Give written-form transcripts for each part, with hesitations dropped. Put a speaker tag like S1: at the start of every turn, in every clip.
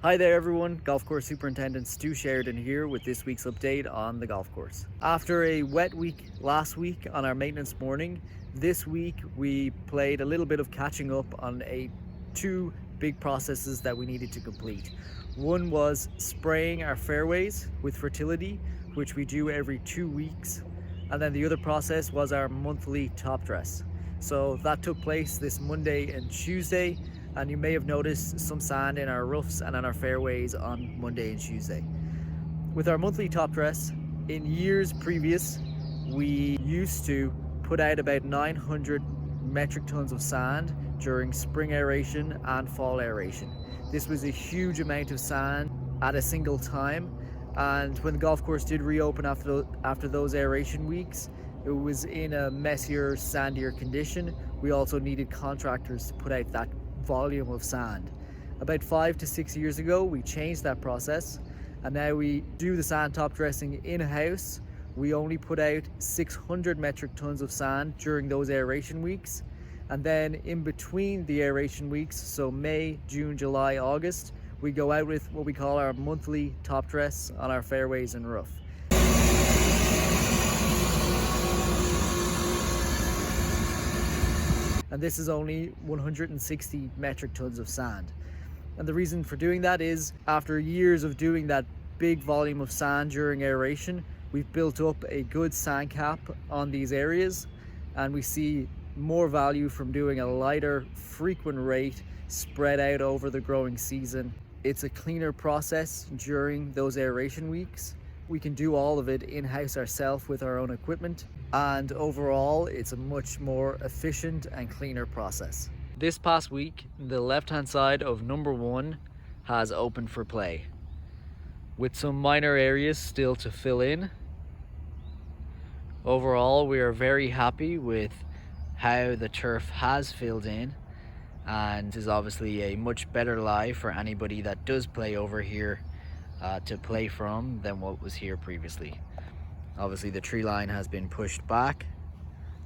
S1: Hi there everyone, Golf Course Superintendent Stu Sheridan here with this week's update on the golf course. After a wet week last week on our maintenance morning, this week we played a little bit of catching up on two big processes that we needed to complete. One was spraying our fairways with fertility, which we do every 2 weeks, and then the other process was our monthly top dress. So that took place this Monday and Tuesday, and you may have noticed some sand in our roughs and on our fairways on Monday and Tuesday. With our monthly top dress, in years previous, we used to put out about 900 metric tons of sand during spring aeration and fall aeration. This was a huge amount of sand at a single time, and when the golf course did reopen after those aeration weeks, it was in a messier, sandier condition. We also needed contractors to put out that volume of sand. About 5 to 6 years ago, we changed that process, and now we do the sand top dressing in-house. We only put out 600 metric tons of sand during those aeration weeks, and then in between the aeration weeks, so May, June, July, August, we go out with what we call our monthly top dress on our fairways and rough. And this is only 160 metric tons of sand. And the reason for doing that is, after years of doing that big volume of sand during aeration, we've built up a good sand cap on these areas, and we see more value from doing a lighter, frequent rate spread out over the growing season. It's a cleaner process during those aeration weeks. We can do all of it in-house ourselves with our own equipment, and overall it's a much more efficient and cleaner process. This past week, the left-hand side of number 1 has opened for play, with some minor areas still to fill in. Overall, we are very happy with how the turf has filled in, and is obviously a much better lie for anybody that does play over here to play from than what was here previously. Obviously the tree line has been pushed back,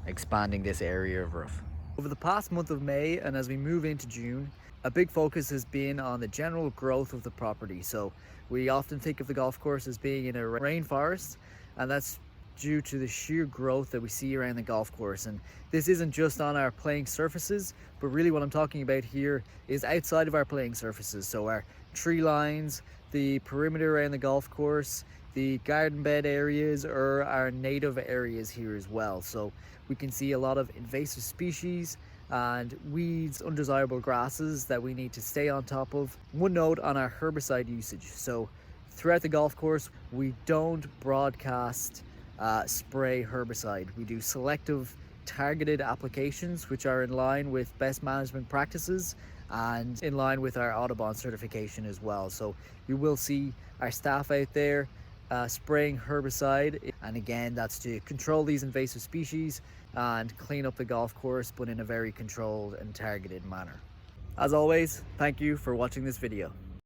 S1: expanding this area of rough. Over the past month of May, and as we move into June, a big focus has been on the general growth of the property. So we often think of the golf course as being in a rainforest, and that's due to the sheer growth that we see around the golf course. And this isn't just on our playing surfaces, but really what I'm talking about here is outside of our playing surfaces. So our tree lines, the perimeter around the golf course, the garden bed areas, or our native areas here as well. So we can see a lot of invasive species and weeds, undesirable grasses that we need to stay on top of. One note on our herbicide usage. So throughout the golf course, we don't broadcast spray herbicide. We do selective targeted applications, which are in line with best management practices and in line with our Audubon certification as well. So you will see our staff out there spraying herbicide, and again, that's to control these invasive species and clean up the golf course, but in a very controlled and targeted manner. As always, thank you for watching this video.